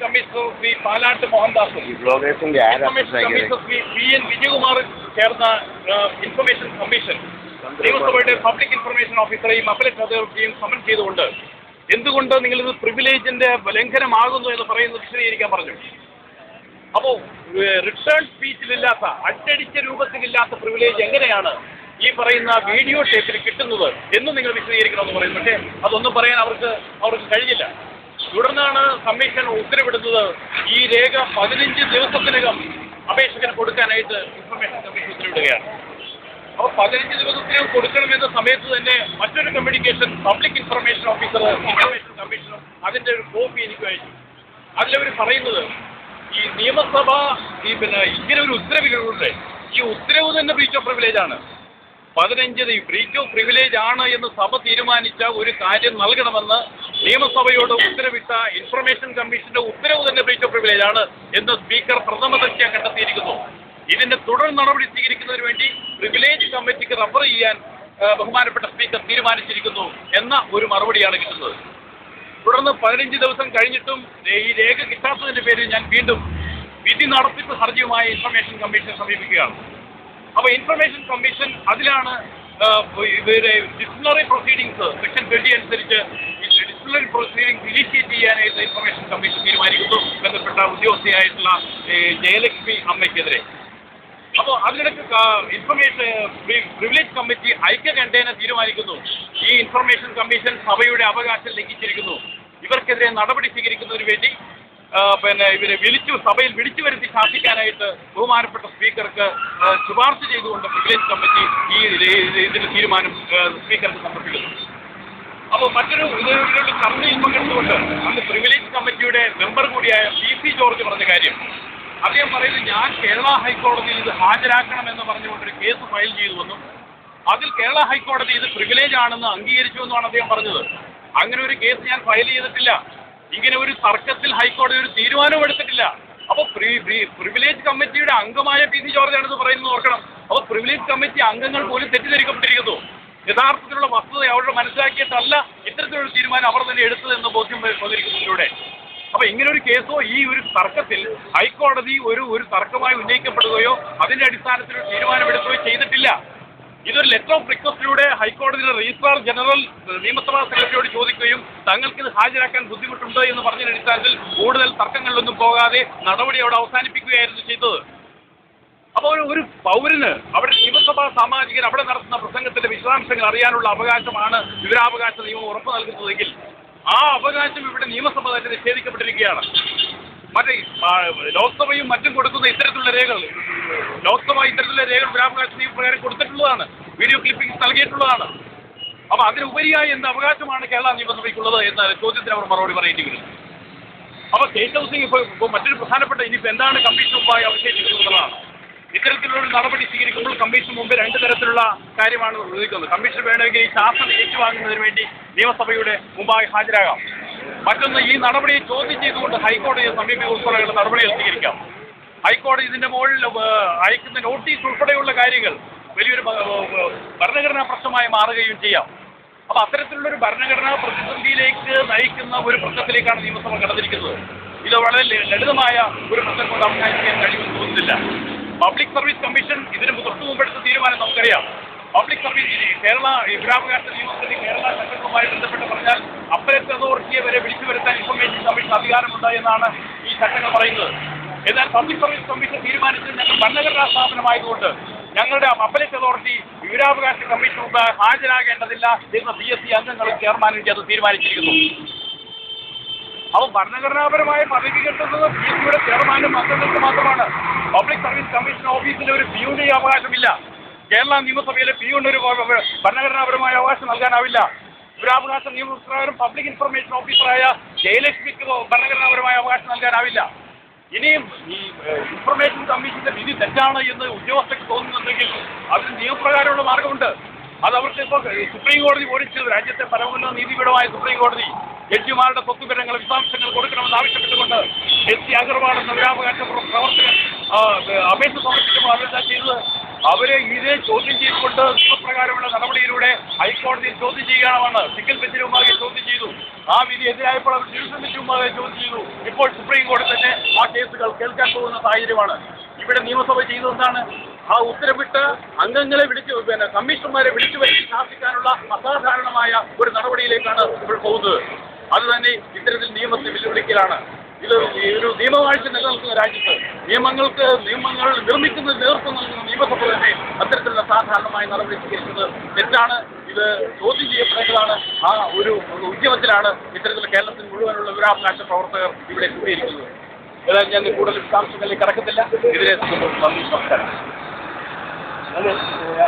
Commissioner Shri Palat മോഹൻദാസും information commissioner Shri PN വിജയകുമാറും ചേർന്ന ഇൻഫർമേഷൻ കമ്മീഷൻ നിയമസഭയുടെ പബ്ലിക് ഇൻഫർമേഷൻ ഓഫീസറെയും അപ്പലേറ്റ് അതോറിറ്റിയും സമൻ ചെയ്തുകൊണ്ട് എന്തുകൊണ്ട് നിങ്ങളിത് പ്രിവിലേജിന്റെ ലംഘനമാകുന്നു എന്ന് പറയുന്നത് വിശദീകരിക്കാൻ പറഞ്ഞു. അപ്പോൾ റിട്ടേൺ സ്പീച്ചിലില്ലാത്ത അച്ചടിച്ച രൂപത്തിലില്ലാത്ത പ്രിവിലേജ് എങ്ങനെയാണ് ഈ പറയുന്ന വീഡിയോ ടേപ്പിൽ കിട്ടുന്നത് എന്ന് നിങ്ങൾ വിശദീകരിക്കണമെന്ന് പറയുന്നു. പക്ഷേ അതൊന്നും പറയാൻ അവർക്ക് കഴിഞ്ഞില്ല. തുടർന്നാണ് കമ്മീഷൻ ഉത്തരവിടുന്നത് ഈ രേഖ 15 ദിവസത്തിനകം അപേക്ഷകന് കൊടുക്കാനായിട്ട് ഇൻഫർമേഷൻ കമ്മീഷൻ ഉത്തരവിടുകയാണ്. അപ്പോൾ 15 ദിവസത്തിനകം കൊടുക്കണമെന്ന സമയത്ത് തന്നെ മറ്റൊരു communication public information officer information കമ്മീഷനും അതിൻ്റെ ഒരു കോപ്പി എനിക്ക് അയച്ചു. അതിലവർ പറയുന്നത് ഈ നിയമസഭ ഇങ്ങനെ ഒരു ഉത്തരവുകളുണ്ട്, ഈ ഉത്തരവ് തന്നെ ബ്രീച്ച് ഓഫ് പ്രിവിലേജ് ആണ്. 15 ബ്രീച്ച് ഓഫ് പ്രിവിലേജ് ആണ് എന്ന് സഭ തീരുമാനിച്ച ഒരു കാര്യം നൽകണമെന്ന് നിയമസഭയോട് ഉത്തരവിട്ട ഇൻഫർമേഷൻ കമ്മീഷന്റെ ഉത്തരവ് തന്നെ ബ്രീച്ച് ഓഫ് പ്രിവിലേജ് ആണ് എന്ന് സ്പീക്കർ പ്രഥമ ദൃഷ്ട്യാ കണ്ടെത്തിയിരിക്കുന്നു. ഇതിന്റെ തുടർ നടപടി സ്വീകരിക്കുന്നതിന് വേണ്ടി പ്രിവിലേജ് കമ്മിറ്റിക്ക് റഫർ ചെയ്യാൻ ബഹുമാനപ്പെട്ട സ്പീക്കർ തീരുമാനിച്ചിരിക്കുന്നു എന്ന ഒരു മറുപടിയാണ് കിട്ടുന്നത്. തുടർന്ന് 15 ദിവസം കഴിഞ്ഞിട്ടും ഈ രേഖ കിട്ടാത്തതിന്റെ പേരിൽ ഞാൻ വീണ്ടും വിധി നടത്തിപ്പ് ഹർജിയുമായി ഇൻഫർമേഷൻ കമ്മീഷനെ സമീപിക്കുകയാണ്. അപ്പോൾ ഇൻഫർമേഷൻ കമ്മീഷൻ അതിലാണ് ഡിസിപ്ലിനറി പ്രൊസീഡിങ്സ് സെക്ഷൻ 20 അനുസരിച്ച് ഡിസിപ്ലിനറി പ്രൊസീഡിങ്സ് ഇനീഷ്യേറ്റ് ചെയ്യാനായിട്ട് ഇൻഫർമേഷൻ കമ്മീഷൻ തീരുമാനിക്കുന്നു ബന്ധപ്പെട്ട ഉദ്യോഗസ്ഥയായിട്ടുള്ള ജയലക്ഷ്മി അമ്മയ്ക്കെതിരെ. അപ്പോൾ അതിനിടയ്ക്ക് ഇൻഫർമേഷൻ പ്രിവിലേജ് കമ്മിറ്റി ഐക്യകണ്ഠേന തീരുമാനിക്കുന്നു ഈ ഇൻഫർമേഷൻ കമ്മീഷൻ സഭയുടെ അവകാശം ലംഘിച്ചിരിക്കുന്നു, ഇവർക്കെതിരെ നടപടി സ്വീകരിക്കുന്നതിന് വേണ്ടി ഇവരെ സഭയിൽ വിളിച്ചു വരുത്തി ശാസിക്കാനായിട്ട് ബഹുമാനപ്പെട്ട സ്പീക്കർക്ക് ശുപാർശ ചെയ്തുകൊണ്ട് പ്രിവിലേജ് കമ്മിറ്റി ഇതിന് തീരുമാനം സ്പീക്കർക്ക് സമർപ്പിക്കുന്നു. അപ്പോൾ മറ്റൊരു ഇതിലുള്ള ചർച്ചയിൽ പങ്കെടുത്തുകൊണ്ട് അന്ന് പ്രിവിലേജ് കമ്മിറ്റിയുടെ മെമ്പർ കൂടിയായ PC ജോർജ് പറഞ്ഞ കാര്യം, അദ്ദേഹം പറയുന്നത് ഞാൻ കേരള ഹൈക്കോടതിയിൽ ഇത് ഹാജരാക്കണമെന്ന് പറഞ്ഞുകൊണ്ടൊരു കേസ് ഫയൽ ചെയ്തുവെന്നും അതിൽ കേരള ഹൈക്കോടതി ഇത് പ്രിവിലേജ് ആണെന്ന് അംഗീകരിച്ചുവെന്നുമാണ് അദ്ദേഹം പറഞ്ഞത്. അങ്ങനെ ഒരു കേസ് ഞാൻ ഫയൽ ചെയ്തിട്ടില്ല. ഇങ്ങനെ ഒരു തർക്കത്തിൽ ഹൈക്കോടതി ഒരു തീരുമാനവും എടുത്തിട്ടില്ല. അപ്പോൾ പ്രിവിലേജ് കമ്മിറ്റിയുടെ അംഗമായ PC ജോർജാണിത് പറയുന്നത് ഓർക്കണം. അപ്പോൾ പ്രിവിലേജ് കമ്മിറ്റി അംഗങ്ങൾ പോലും തെറ്റിദ്ധരിക്കപ്പെട്ടിരിക്കുന്നു. യഥാർത്ഥത്തിലുള്ള വസ്തുത അവരുടെ മനസ്സിലാക്കിയിട്ടല്ല ഇത്തരത്തിലൊരു തീരുമാനം അവർ തന്നെ എടുത്തതെന്ന് ബോധ്യം വന്നിരിക്കുന്നതിലൂടെ. അപ്പോൾ ഇങ്ങനൊരു കേസോ ഈ ഒരു തർക്കത്തിൽ ഹൈക്കോടതി ഒരു തർക്കമായി ഉന്നയിക്കപ്പെടുകയോ അതിൻ്റെ അടിസ്ഥാനത്തിൽ ഒരു തീരുമാനമെടുക്കുകയോ ചെയ്തിട്ടില്ല. ഇതൊരു ലെറ്റർ ഓഫ് റിക്വസ്റ്റിലൂടെ ഹൈക്കോടതിയുടെ രജിസ്ട്രാർ ജനറൽ നിയമസഭാ സെക്രട്ടറിയോട് ചോദിക്കുകയും തങ്ങൾക്കിത് ഹാജരാക്കാൻ ബുദ്ധിമുട്ടുണ്ട് എന്ന് പറഞ്ഞതിന്റെ അടിസ്ഥാനത്തിൽ കൂടുതൽ തർക്കങ്ങളിലൊന്നും പോകാതെ നടപടി അവിടെ അവസാനിപ്പിക്കുകയായിരുന്നു ചെയ്തത്. അപ്പോൾ ഒരു പൗരന് അവിടെ നിയമസഭാ സാമാജികൻ അവിടെ നടത്തുന്ന പ്രസംഗത്തിന്റെ വിശദാംശങ്ങൾ അറിയാനുള്ള അവകാശമാണ് വിവരാവകാശ നിയമം ഉറപ്പു നൽകുന്നതെങ്കിൽ ആ അവകാശം ഇവിടെ നിയമസഭ തന്നെ നിഷേധിക്കപ്പെട്ടിരിക്കുകയാണ്. മറ്റേ ലോക്സഭയും മറ്റും കൊടുക്കുന്ന ഇത്തരത്തിലുള്ള രേഖകൾ വിവരാവകാശ നിയമപ്രകാരം കൊടുത്തിട്ടുള്ളതാണ്, വീഡിയോ ക്ലിപ്പിംഗ് നൽകിയിട്ടുള്ളതാണ്. അപ്പോൾ അതിനുപരിയായി എന്ത് അവകാശമാണ് കേരള നിയമസഭയ്ക്കുള്ളത് എന്ന ചോദ്യത്തിന് അവർ മറുപടി പറയേണ്ടി വരും. അപ്പോൾ സ്റ്റേറ്റ് ഹൗസിംഗ് ഇപ്പോൾ മറ്റൊരു പ്രധാനപ്പെട്ട ഇനിയിപ്പോൾ എന്താണ് കമ്മീഷൻ മുമ്പായി അവശേഷിക്കുന്നതാണ്. ഇത്തരത്തിലുള്ള നടപടി സ്വീകരിക്കുമ്പോൾ കമ്മീഷൻ മുമ്പ് 2 തരത്തിലുള്ള കാര്യമാണ് നിർവഹിക്കുന്നത്. കമ്മീഷൻ വേണമെങ്കിൽ ഈ ശാസനം ഏറ്റുവാങ്ങുന്നതിന് വേണ്ടി നിയമസഭയുടെ മുമ്പായി ഹാജരാകാം. മറ്റൊന്ന് ഈ നടപടിയെ ചോദ്യം ചെയ്തുകൊണ്ട് ഹൈക്കോടതിയെ സമീപിക്കുന്ന നടപടികൾ സ്വീകരിക്കാം. ഹൈക്കോടതി ഇതിൻ്റെ മുകളിൽ അയക്കുന്ന നോട്ടീസ് ഉൾപ്പെടെയുള്ള കാര്യങ്ങൾ വലിയൊരു ഭരണഘടനാ പ്രശ്നമായി മാറുകയും ചെയ്യാം. അപ്പോൾ അത്തരത്തിലുള്ളൊരു ഭരണഘടനാ പ്രതിസന്ധിയിലേക്ക് നയിക്കുന്ന ഒരു പ്രശ്നത്തിലേക്കാണ് നിയമസഭ കടന്നിരിക്കുന്നത്. ഇത് വളരെ ലളിതമായ ഒരു പ്രശ്നം കൊണ്ട് അവസാനിപ്പിക്കാൻ കഴിയുമെന്ന് തോന്നുന്നില്ല. പബ്ലിക് സർവീസ് കമ്മീഷൻ ഇതിന് തൊട്ടു മുമ്പെടുത്ത തീരുമാനം നമുക്കറിയാം. പബ്ലിക് സർവീസ് കേരള വിവരാവകാശ നിയമത്തിൽ കേരള ചട്ടങ്ങളുമായി ബന്ധപ്പെട്ട് പറഞ്ഞാൽ അപ്പലേറ്റ് അതോറിറ്റിയെ വരെ വിളിച്ചു വരുത്താൻ ഇൻഫർമേഷൻ കമ്മീഷൻ അധികാരമുണ്ട് എന്നാണ് ഈ ചട്ടങ്ങൾ പറയുന്നത്. എന്നാൽ പബ്ലിക് സർവീസ് കമ്മീഷൻ തീരുമാനിച്ചത് ഞങ്ങൾ ഭരണഘടനാ സ്ഥാപനമായതുകൊണ്ട് ഞങ്ങളുടെ അപ്പലേറ്റ് അതോറിറ്റി വിവരാവകാശ കമ്മീഷൻ മുമ്പ് ഹാജരാകേണ്ടതില്ല എന്ന PSC അംഗങ്ങളും ചെയർമാനും അത് തീരുമാനിച്ചിരിക്കുന്നു. അപ്പോൾ ഭരണഘടനാപരമായ പദവി കിട്ടുന്നത് PSCയുടെ ചെയർമാനും അംഗങ്ങൾക്ക് മാത്രമാണ്. പബ്ലിക് സർവീസ് കമ്മീഷൻ ഓഫീസിന് ഒരു പിയൂണിയ അവകാശമില്ല. കേരള നിയമസഭയിലെ പിയൂണിന് ഒരു ഭരണഘടനാപരമായ അവകാശം നൽകാനാവില്ല. വിവരാവകാശ നിയമപ്രകാരം പബ്ലിക് ഇൻഫർമേഷൻ ഓഫീസറായ ജയലക്ഷ്മിക്ക് ഭരണഘടനാപരമായ അവകാശം നൽകാനാവില്ല. ഇനിയും ഈ ഇൻഫർമേഷൻ കമ്മീഷന്റെ വിധി തെറ്റാണ് എന്ന് ഉദ്യോഗസ്ഥർക്ക് തോന്നുന്നുണ്ടെങ്കിൽ അതിന് നിയമപ്രകാരമുള്ള മാർഗമുണ്ട്. അത് അവർക്ക് ഇപ്പോൾ സുപ്രീം കോടതി ഓടിച്ചത് രാജ്യത്തെ പരമോന്നത നീതിപീഠമായ സുപ്രീം കോടതി ജഡ്ജിമാരുടെ സ്വത്തുവിവരങ്ങൾ വിശദാംശങ്ങൾ കൊടുക്കണമെന്ന് ആവശ്യപ്പെട്ടുകൊണ്ട് SC അഗർവാൾ എന്ന വിവരാവകാശ പ്രവർത്തകൻ അപേക്ഷ സമർപ്പിക്കുമ്പോൾ അവരെന്താ ചെയ്തത്? അവരെ ഇതേ ചോദ്യം ചെയ്തുകൊണ്ട് നിയമപ്രകാരമുള്ള നടപടിയിലൂടെ ഹൈക്കോടതിയിൽ ചോദ്യം ചെയ്യണമെന്ന് സിംഗിൾ ബെഞ്ചിന് മുമ്പാകെ ചോദ്യം ചെയ്തു. ആ വിധി എതിരായപ്പോൾ അവർ ഡിവിഷൻ ബെഞ്ചിന് മുമ്പാകെ ചോദ്യം ചെയ്തു. ഇപ്പോൾ സുപ്രീം കോടതി തന്നെ ആ കേസുകൾ കേൾക്കാൻ പോകുന്ന സാഹചര്യമാണ്. ഇവിടെ നിയമസഭ ചെയ്തതെന്താണ്? ആ ഉത്തരവിട്ട് അംഗങ്ങളെ കമ്മീഷണർമാരെ വിളിച്ചു വരുത്തി ശാസിക്കാനുള്ള അസാധാരണമായ ഒരു നടപടിയിലേക്കാണ് ഇപ്പോൾ പോകുന്നത്. അത് തന്നെ ഇത്തരത്തിൽ നിയമത്തെ വെല്ലുവിളിക്കലാണ്. ഇത് ഒരു നിയമവാഴ്ച നിലനിൽക്കുന്ന രാജ്യത്ത് നിയമങ്ങൾ നിർമ്മിക്കുന്നതിന് നേതൃത്വം നൽകുന്ന നിയമസഭ തന്നെ അത്തരത്തിലുള്ള സാധാരണമായ നടപടി സ്വീകരിക്കുന്നത് തെറ്റാണ്. ഇത് ചോദ്യം ചെയ്യപ്പെടേണ്ടതാണ്. ആ ഒരു ഉദ്യമത്തിലാണ് ഇത്തരത്തിലുള്ള കേരളത്തിൽ മുഴുവനുള്ള വിവരാവകാശ പ്രവർത്തകർ ഇവിടെ കൂടിയിരിക്കുന്നത്. ഏതായാലും ഞാൻ കൂടുതൽ വിശദാംശങ്ങളിലേക്ക് കടക്കത്തില്ല. ഇതിനെ നന്ദി, നമസ്കാരം.